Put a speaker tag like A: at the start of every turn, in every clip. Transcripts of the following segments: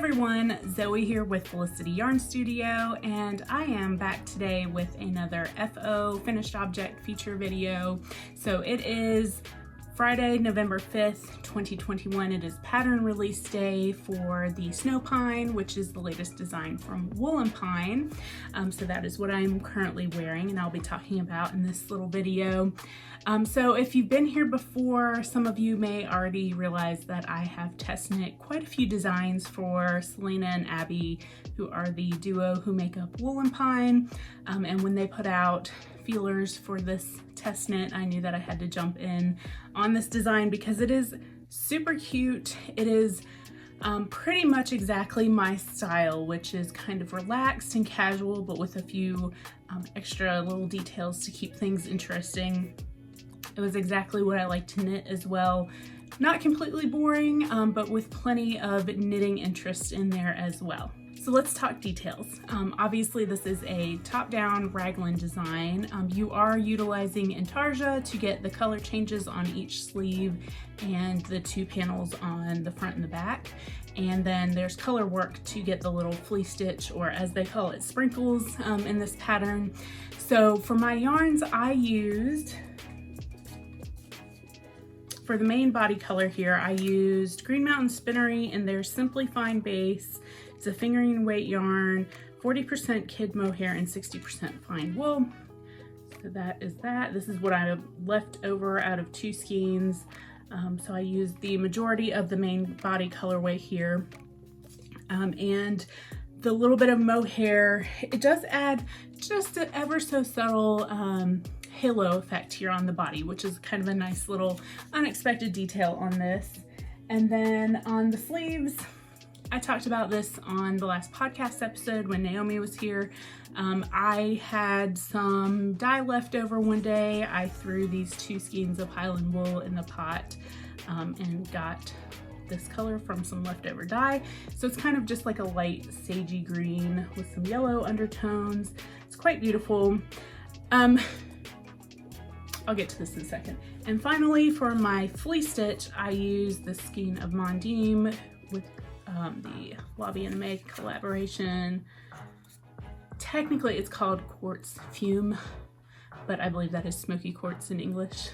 A: everyone, Zoe here with Felicity Yarn Studio, and I am back today with another FO finished object feature video. So it is Friday, November 5th, 2021. It is pattern release day for the Snowpine, which is the latest design from Woolen Pine. So that is what I'm currently wearing and I'll be talking about in this little video. So if you've been here before, some of you may already realize that I have test knit quite a few designs for Selena and Abby, who are the duo who make up Woolen Pine. And when they put out feelers for this test knit, I knew that I had to jump in on this design because it is super cute. It is pretty much exactly my style, which is kind of relaxed and casual, but with a few extra little details to keep things interesting. It was exactly what I like to knit as well. Not completely boring, but with plenty of knitting interest in there as well. So let's talk details. Obviously this is a top-down raglan design. You are utilizing intarsia to get the color changes on each sleeve and the two panels on the front and the back. And then there's color work to get the little flea stitch, or as they call it, sprinkles in this pattern. So for my yarns, I used, for the main body color here, I used Green Mountain Spinnery in their Simply Fine base. It's a fingering weight yarn, 40% kid mohair and 60% fine wool. So that is that. This is what I have left over out of two skeins. So I used the majority of the main body colorway here. And the little bit of mohair, it does add just an ever so subtle halo effect here on the body, which is kind of a nice little unexpected detail on this. And then on the sleeves, I talked about this on the last podcast episode when Naomi was here. I had some dye left over one day. I threw these two skeins of Highland wool in the pot and got this color from some leftover dye. So it's kind of just like a light sagey green with some yellow undertones. It's quite beautiful. I'll get to this in a second. And finally, for my flea stitch, I used the skein of Mondim with the Lobby and Meg collaboration. Technically it's called Quartz Fume, but I believe that is smoky quartz in English.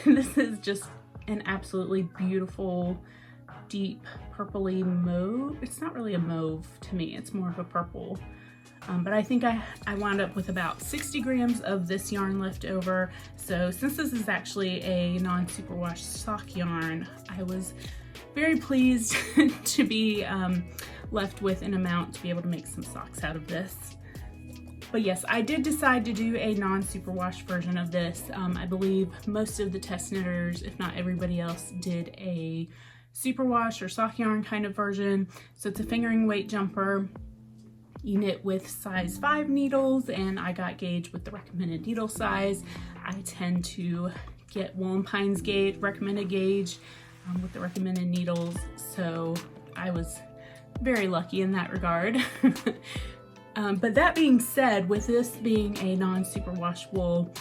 A: This is just an absolutely beautiful deep purpley mauve. It's not really a mauve to me, it's more of a purple. But I think I wound up with about 60 grams of this yarn left over. So since this is actually a non-superwash sock yarn, I was very pleased to be left with an amount to be able to make some socks out of this. But yes, I did decide to do a non-superwash version of this. I believe most of the test knitters, if not everybody else, did a superwash or sock yarn kind of version. So it's a fingering weight jumper. You knit with size 5 needles, and I got gauge with the recommended needle size. I tend to get Woolen Pine's recommended gauge with the recommended needles, so I was very lucky in that regard. But that being said, with this being a non-superwash wool,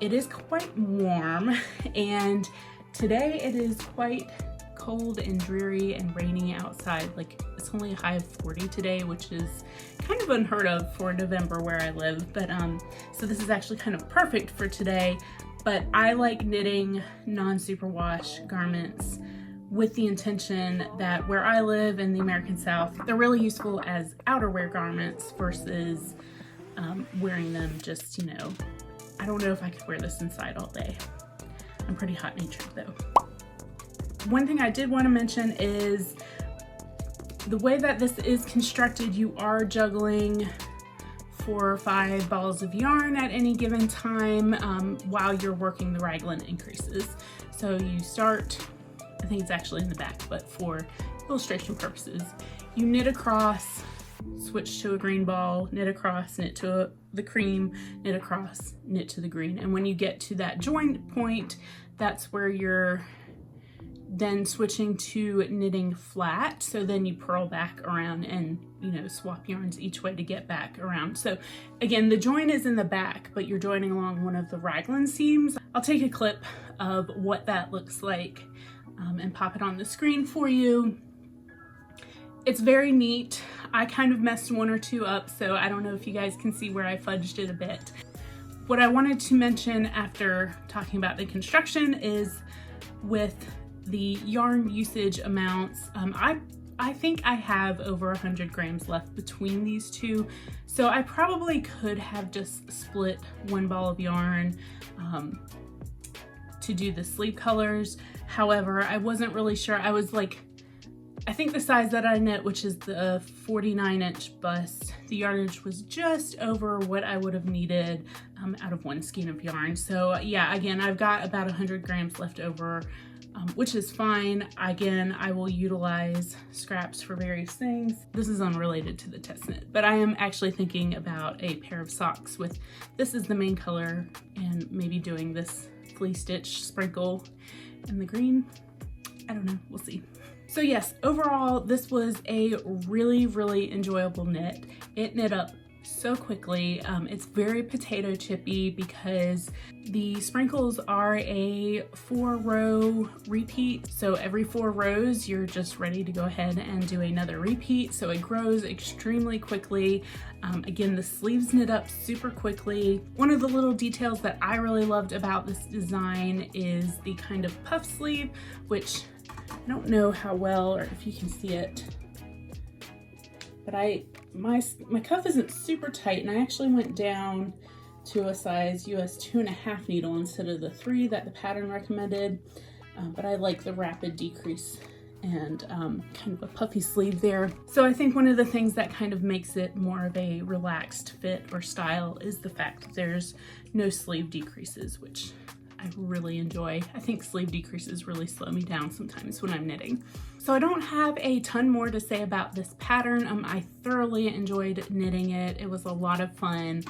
A: it is quite warm, and today it is quite cold and dreary and rainy outside. Like, it's only a high of 40 today, which is kind of unheard of for November where I live, but so this is actually kind of perfect for today. But I like knitting non-superwash garments with the intention that where I live in the American South, they're really useful as outerwear garments versus wearing them just, you know, I don't know if I could wear this inside all day. I'm pretty hot-natured though. One thing I did want to mention is the way that this is constructed. You are juggling 4 or 5 balls of yarn at any given time while you're working the raglan increases. So you start, I think it's actually in the back, but for illustration purposes, you knit across, switch to a green ball, knit across, knit to the cream, knit across, knit to the green. And when you get to that join point, that's where you're then switching to knitting flat. So then you purl back around and, you know, swap yarns each way to get back around. So again, the join is in the back, but you're joining along one of the raglan seams. I'll take a clip of what that looks like and pop it on the screen for you. It's very neat. I kind of messed one or two up, so I don't know if you guys can see where I fudged it a bit. What I wanted to mention after talking about the construction is with the yarn usage amounts. I think I have over 100 grams left between these two, so I probably could have just split one ball of yarn to do the sleeve colors. However, I wasn't really sure. I was like, I think the size that I knit, which is the 49-inch bust, the yardage was just over what I would have needed out of one skein of yarn. So yeah, again, I've got about 100 grams left over, which is fine. Again, I will utilize scraps for various things. This is unrelated to the test knit, but I am actually thinking about a pair of socks with, this is the main color, and maybe doing this flea stitch sprinkle in the green. I don't know, we'll see. So yes, overall, this was a really, really enjoyable knit. It knit up so quickly. It's very potato chippy because the sprinkles are a 4-row repeat. So every 4 rows, you're just ready to go ahead and do another repeat. So it grows extremely quickly. Again, the sleeves knit up super quickly. One of the little details that I really loved about this design is the kind of puff sleeve, which I don't know how well or if you can see it, but my cuff isn't super tight, and I actually went down to a size US 2.5 needle instead of the 3 that the pattern recommended, but I like the rapid decrease and kind of a puffy sleeve there. So I think one of the things that kind of makes it more of a relaxed fit or style is the fact that there's no sleeve decreases, which I really enjoy. I think sleeve decreases really slow me down sometimes when I'm knitting. So I don't have a ton more to say about this pattern. I thoroughly enjoyed knitting it. It was a lot of fun.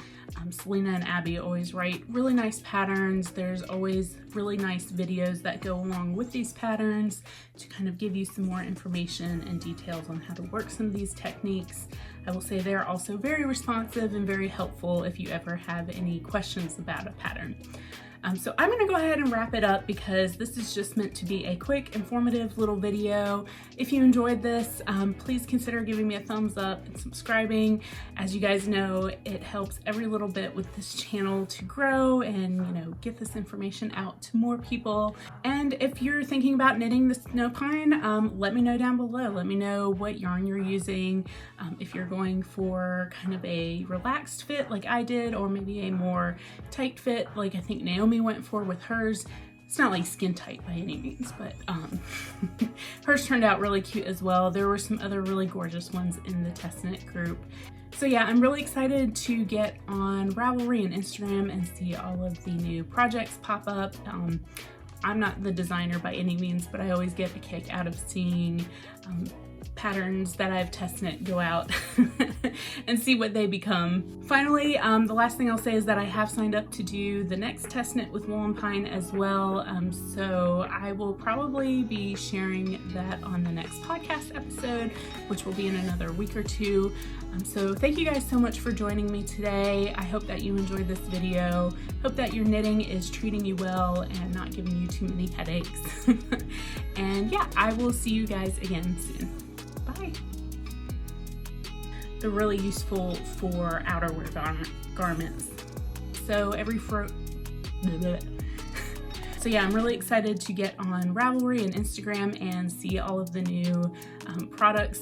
A: Selena and Abby always write really nice patterns. There's always really nice videos that go along with these patterns to kind of give you some more information and details on how to work some of these techniques. I will say they're also very responsive and very helpful if you ever have any questions about a pattern. So I'm gonna go ahead and wrap it up because this is just meant to be a quick, informative little video. If you enjoyed this, please consider giving me a thumbs up and subscribing. As you guys know, it helps every little bit with this channel to grow and, you know, get this information out to more people. And if you're thinking about knitting the Snowpine, let me know down below. Let me know what yarn you're using. If you're going for kind of a relaxed fit like I did, or maybe a more tight fit like I think Naomi went for with hers. It's not like skin tight by any means, but hers turned out really cute as well. There were some other really gorgeous ones in the test knit group. So yeah, I'm really excited to get on Ravelry and Instagram and see all of the new projects pop up. I'm not the designer by any means, but I always get a kick out of seeing patterns that I've test knit go out and see what they become. Finally, the last thing I'll say is that I have signed up to do the next test knit with Snowpine as well. So I will probably be sharing that on the next podcast episode, which will be in another week or two. So thank you guys so much for joining me today. I hope that you enjoyed this video. Hope that your knitting is treating you well and not giving you too many headaches. And yeah, I will see you guys again soon. Bye. They're really useful for outerwear garments. So So yeah, I'm really excited to get on Ravelry and Instagram and see all of the new projects